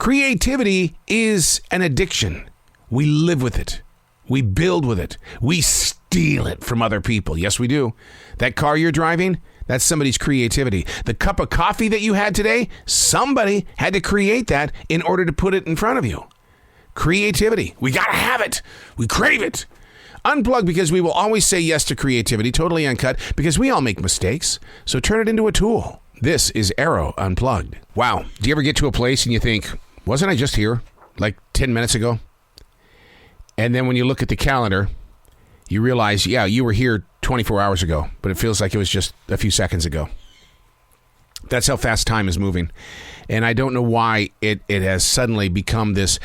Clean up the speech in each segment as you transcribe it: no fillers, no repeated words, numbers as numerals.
Creativity is an addiction. We live with it. We build with it. We steal it from other people. Yes, we do. That car you're driving, that's somebody's creativity. The cup of coffee that you had today, somebody had to create that in order to put it in front of you. Creativity. We got to have it. We crave it. Unplugged, because we will always say yes to creativity, totally uncut, because we all make mistakes. So turn it into a tool. This is Arroe Unplugged. Wow. Do you ever get to a place and you think, wasn't I just here like 10 minutes ago? And then when you look at the calendar, you realize, yeah, you were here 24 hours ago, but it feels like it was just a few seconds ago. That's how fast time is moving. And I don't know why it has suddenly become this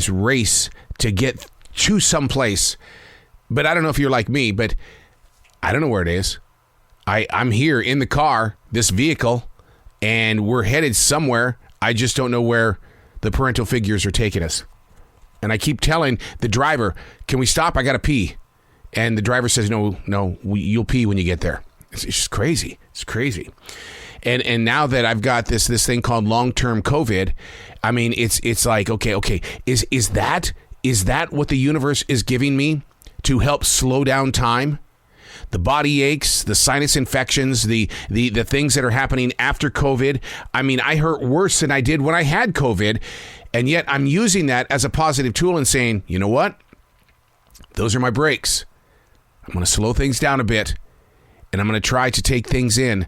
race to get to someplace. But I don't know if you're like me, but I don't know where it is. I'm here in the car, this vehicle, and we're headed somewhere. I just don't know where the parental figures are taking us. And I keep telling the driver, can we stop? I got to pee. And the driver says, no, you'll pee when you get there. It's just crazy. It's crazy. And now that I've got this thing called long-term COVID, I mean, it's like, okay, is that what the universe is giving me to help slow down time? The body aches, the sinus infections, the things that are happening after COVID. I mean, I hurt worse than I did when I had COVID. And yet I'm using that as a positive tool and saying, you know what? Those are my breaks. I'm going to slow things down a bit, and I'm going to try to take things in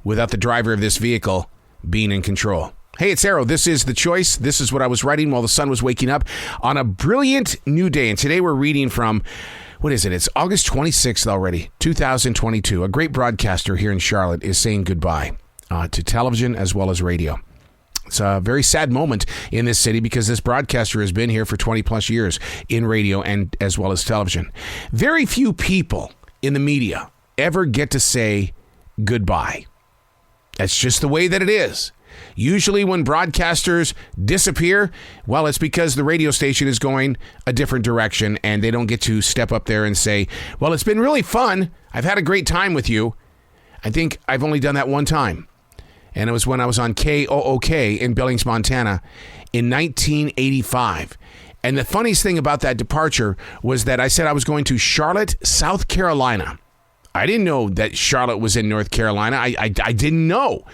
without the driver of this vehicle being in control. Hey, it's Arroe. This is The Choice. This is what I was writing while the sun was waking up on a brilliant new day. And today we're reading from, what is it? It's August 26th already, 2022. A great broadcaster here in Charlotte is saying goodbye to television as well as radio. It's a very sad moment in this city because this broadcaster has been here for 20 plus years in radio and as well as television. Very few people in the media ever get to say goodbye. That's just the way that it is. Usually when broadcasters disappear, well, it's because the radio station is going a different direction and they don't get to step up there and say, well, it's been really fun. I've had a great time with you. I think I've only done that one time. And it was when I was on KOOK in Billings, Montana in 1985. And the funniest thing about that departure was that I said I was going to Charlotte, South Carolina. I didn't know that Charlotte was in North Carolina. I didn't know.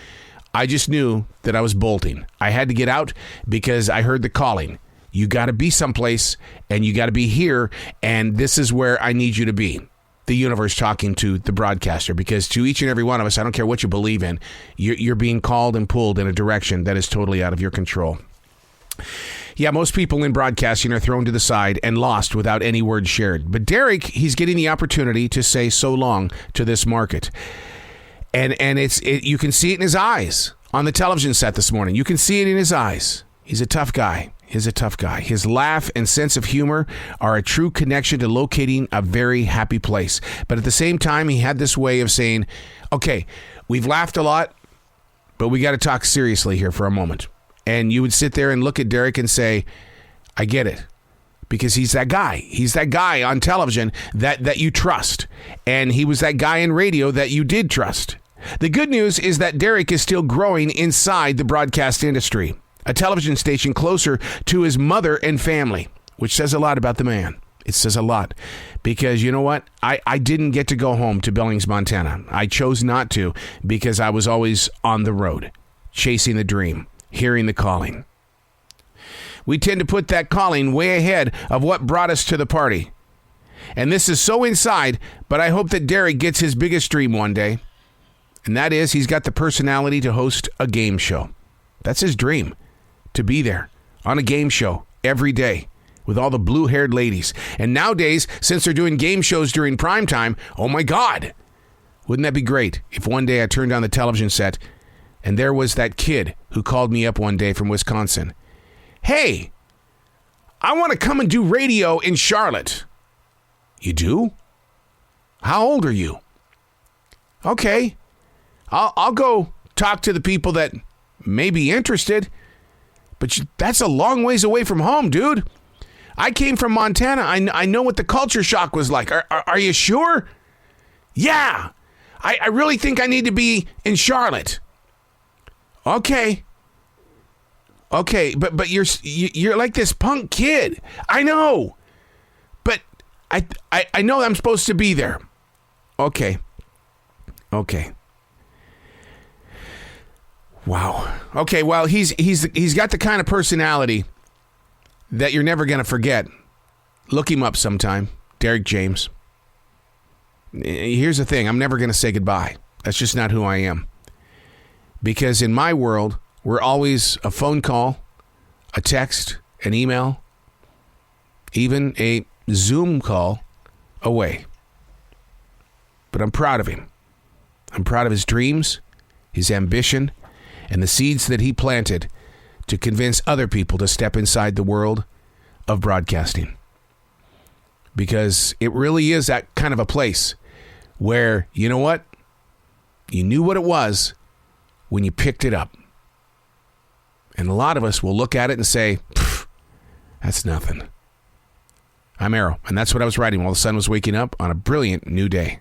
I just knew that I was bolting. I had to get out because I heard the calling. You got to be someplace and you got to be here. And this is where I need you to be. The universe talking to the broadcaster, because to each and every one of us, I don't care what you believe in, you're being called and pulled in a direction that is totally out of your control. Yeah, most people in broadcasting are thrown to the side and lost without any word shared. But Derek, he's getting the opportunity to say so long to this market. And you can see it in his eyes on the television set this morning. You can see it in his eyes. He's a tough guy. He's a tough guy. His laugh and sense of humor are a true connection to locating a very happy place. But at the same time, he had this way of saying, okay, we've laughed a lot, but we got to talk seriously here for a moment. And you would sit there and look at Derek and say, I get it. Because he's that guy. He's that guy on television that you trust. And he was that guy in radio that you did trust. The good news is that Derek is still growing inside the broadcast industry. A television station closer to his mother and family, which says a lot about the man. It says a lot. Because you know what? I didn't get to go home to Billings, Montana. I chose not to because I was always on the road, chasing the dream, hearing the calling. We tend to put that calling way ahead of what brought us to the party. And this is so inside, but I hope that Derek gets his biggest dream one day. And that is he's got the personality to host a game show. That's his dream. To be there on a game show every day with all the blue-haired ladies. And nowadays, since they're doing game shows during prime time, oh my God, wouldn't that be great if one day I turned on the television set and there was that kid who called me up one day from Wisconsin. Hey, I want to come and do radio in Charlotte. You do? How old are you? Okay, I'll go talk to the people that may be interested. But that's a long ways away from home, dude. I came from Montana. I know what the culture shock was like. Are you sure? Yeah. I really think I need to be in Charlotte. Okay. Okay, but you're like this punk kid. I know. But I know I'm supposed to be there. Okay. Wow. Okay, well, he's got the kind of personality that you're never going to forget. Look him up sometime. Derek James. Here's the thing. I'm never going to say goodbye. That's just not who I am. Because in my world, we're always a phone call, a text, an email, even a Zoom call away. But I'm proud of him. I'm proud of his dreams, his ambition, and the seeds that he planted to convince other people to step inside the world of broadcasting. Because it really is that kind of a place where, you know what? You knew what it was when you picked it up. And a lot of us will look at it and say, that's nothing. I'm Arroe, and that's what I was writing while the sun was waking up on a brilliant new day.